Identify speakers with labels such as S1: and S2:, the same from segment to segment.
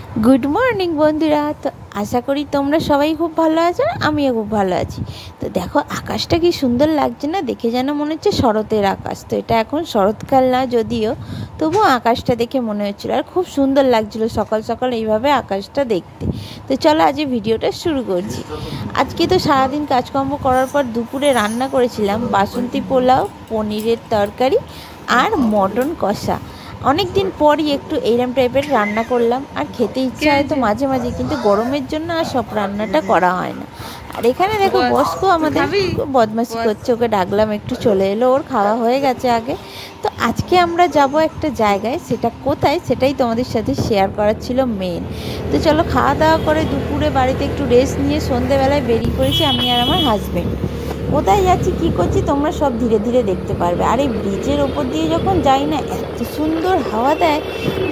S1: Good morning বন্ধুরা। তো আশা করি তোমরা সবাই খুব ভালো আছো, আমিও খুব ভালো আছি। তো দেখো আকাশটা কি সুন্দর লাগছে না, দেখে যেন মনে হচ্ছে শরতের আকাশ। তো এটা এখন শরৎকাল না যদিও, তবুও আকাশটা দেখে মনে হচ্ছিলো আর খুব সুন্দর লাগছিলো সকাল সকাল এইভাবে আকাশটা দেখতে। তো চলো আজ ভিডিওটা শুরু করছি। আজকে তো সারাদিন কাজকর্ম করার পর দুপুরে রান্না করেছিলাম বাসন্তী পোলাও, পনিরের তরকারি আর মটন কষা। অনেক দিন পরই একটু এইরকম টাইপের রান্না করলাম, আর খেতে ইচ্ছা হয় তো মাঝে মাঝে, কিন্তু গরমের জন্য আর সব রান্নাটা করা হয় না। আর এখানে দেখো বসকো আমাদের বদমাশি করছে, ওকে ডাকলাম একটু চলে এলো, ওর খাওয়া হয়ে গেছে আগে। তো আজকে আমরা যাব একটা জায়গায়, সেটা কোথায় সেটাই তোমাদের সাথে শেয়ার করার ছিল মেন। তো চলো খাওয়া দাওয়া করে দুপুরে বাড়িতে একটু রেস্ট নিয়ে সন্ধেবেলায় বেরিয়ে পড়েছি আমি আর আমার হাজব্যান্ড। কোথায় যাচ্ছি কী করছি তোমরা সব ধীরে ধীরে দেখতে পারবে। আর এই ব্রিজের ওপর দিয়ে যখন যাই না, এত সুন্দর হাওয়া দেয়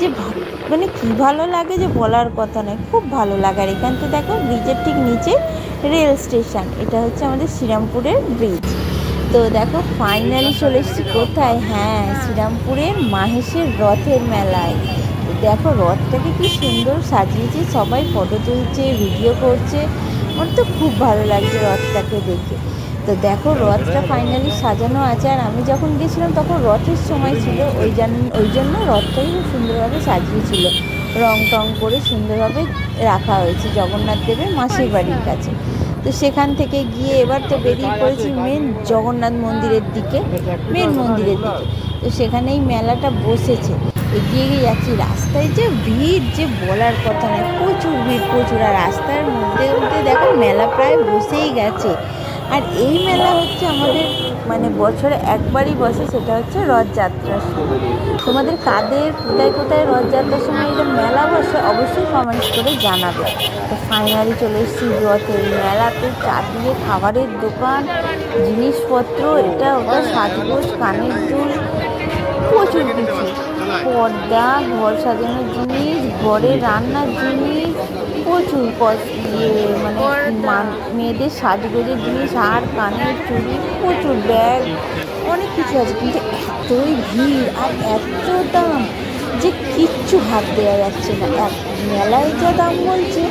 S1: যে মানে কী ভালো লাগে যে বলার কথা নয়, খুব ভালো লাগে। আর এখান থেকে দেখো ব্রিজের ঠিক নিচে রেল স্টেশন, এটা হচ্ছে আমাদের শ্রীরামপুরের ব্রিজ। তো দেখো ফাইনালি চলে এসেছি কোথায়, হ্যাঁ শ্রীরামপুরের মাহেশের রথের মেলায়। দেখো রথটাকে কি সুন্দর সাজিয়েছে, সবাই ফটো তুলছে, ভিডিও করছে, আমার তো খুব ভালো লাগছে রথটাকে দেখে। তো দেখো রথটা ফাইনালি সাজানো আছে, আর আমি যখন গেছিলাম তখন রথের সময় ছিল, ওই জন্য রথটাই খুব সুন্দরভাবে সাজিয়েছিল, রং টং করে সুন্দরভাবে রাখা হয়েছে জগন্নাথ দেবের মাসির বাড়ির কাছে। তো সেখান থেকে গিয়ে এবার তো বেরিয়ে পড়েছি মেন জগন্নাথ মন্দিরের দিকে, মেন মন্দিরের দিকে। তো সেখানেই মেলাটা বসেছে, এগিয়ে গিয়ে যাচ্ছি, রাস্তায় যে ভিড় যে বলার কথা নয়, প্রচুর ভিড় প্রচুর। আর রাস্তার মধ্যে মধ্যে দেখো মেলা প্রায় বসেই গেছে। আর এই মেলা হচ্ছে আমাদের মানে বছরে একবারই বসে, সেটা হচ্ছে রথযাত্রার সময়। তোমাদের কাদের কোথায় কোথায় রথযাত্রার সময় এটা মেলা বসে অবশ্যই কমেন্ট করে জানাবে। তো ফাইনালি চলে এসেছি রথের মেলাতে, চারদিকে খাবারের দোকান, জিনিসপত্র, এটা ওটা সাজগোজ, কানের দুল, প্রচুর কিছু, পর্দা, ঘর সাজানোর জিনিস, ঘরে রান্নার জিনিস, প্রচুর মানে মেয়েদের সাজগোজের জিনিস, আর কানের চুড়ি, প্রচুর ব্যাগ, অনেক কিছু আছে। কিন্তু এতই ভিড় আর এত দাম যে কিচ্ছু হাত দেওয়া যাচ্ছে না। মেলায় যা দাম বলছে,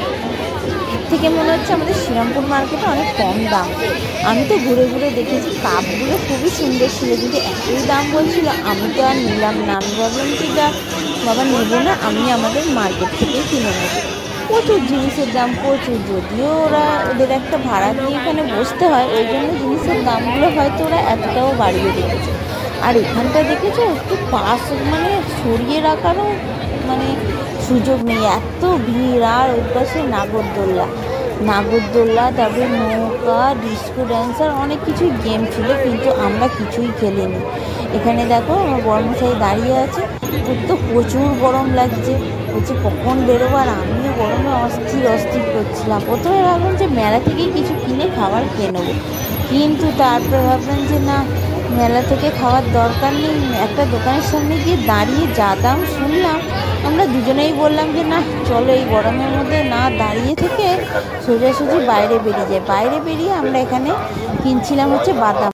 S1: এর থেকে মনে হচ্ছে আমাদের শ্রীরামপুর মার্কেটে অনেক কম দাম। আমি তো ঘুরে ঘুরে দেখেছি, কাপগুলো খুবই সুন্দর ছিল, কিন্তু এতই দাম বলছিল, আমি তো আর নিলাম না। আমি ভাবলাম কি যা বাবা নেবো না, আমি আমাদের মার্কেট থেকেই কিনে নেবো। প্রচুর জিনিসের দাম প্রচুর, যদিও ওদের একটা ভাড়া দিয়ে এখানে বসতে হয়, ওই জন্য জিনিসের দামগুলো হয়তো ওরা এতটাও বাড়িয়ে রেখেছে। আর এখানটা দেখেছো একটু পাশ মানে সরিয়ে রাখারও মানে সুযোগ নেই, এত ভিড়। আর ওই পাশে নাগরদোল্লা, তারপরে নৌকা, ডিস্কো ড্যান্সার, অনেক কিছুই গেম ছিল, কিন্তু আমরা কিছুই খেলিনি। এখানে দেখো আমার বড়মশাই দাঁড়িয়ে আছে, ওর তো প্রচুর গরম লাগছে, বলছে কখন বেরোবো, আর আমিও গরমে অস্থির করছিলাম। প্রথমে ভাবলাম যে মেলা থেকেই কিছু কিনে খাবার খেয়ে নেবো, কিন্তু তারপরে ভাবলাম যে না, মেলা থেকে খাওয়ার দরকার নেই। একটা দোকানের সামনে গিয়ে দাঁড়িয়ে যা দাম শুনলাম, আমরা দুজনেই বললাম যে না চলো এই গরমের মধ্যে না দাঁড়িয়ে থেকে সোজাসুজি বাইরে বেরিয়ে যাই। বাইরে বেরিয়ে আমরা এখানে কিনছিলাম হচ্ছে বাদাম।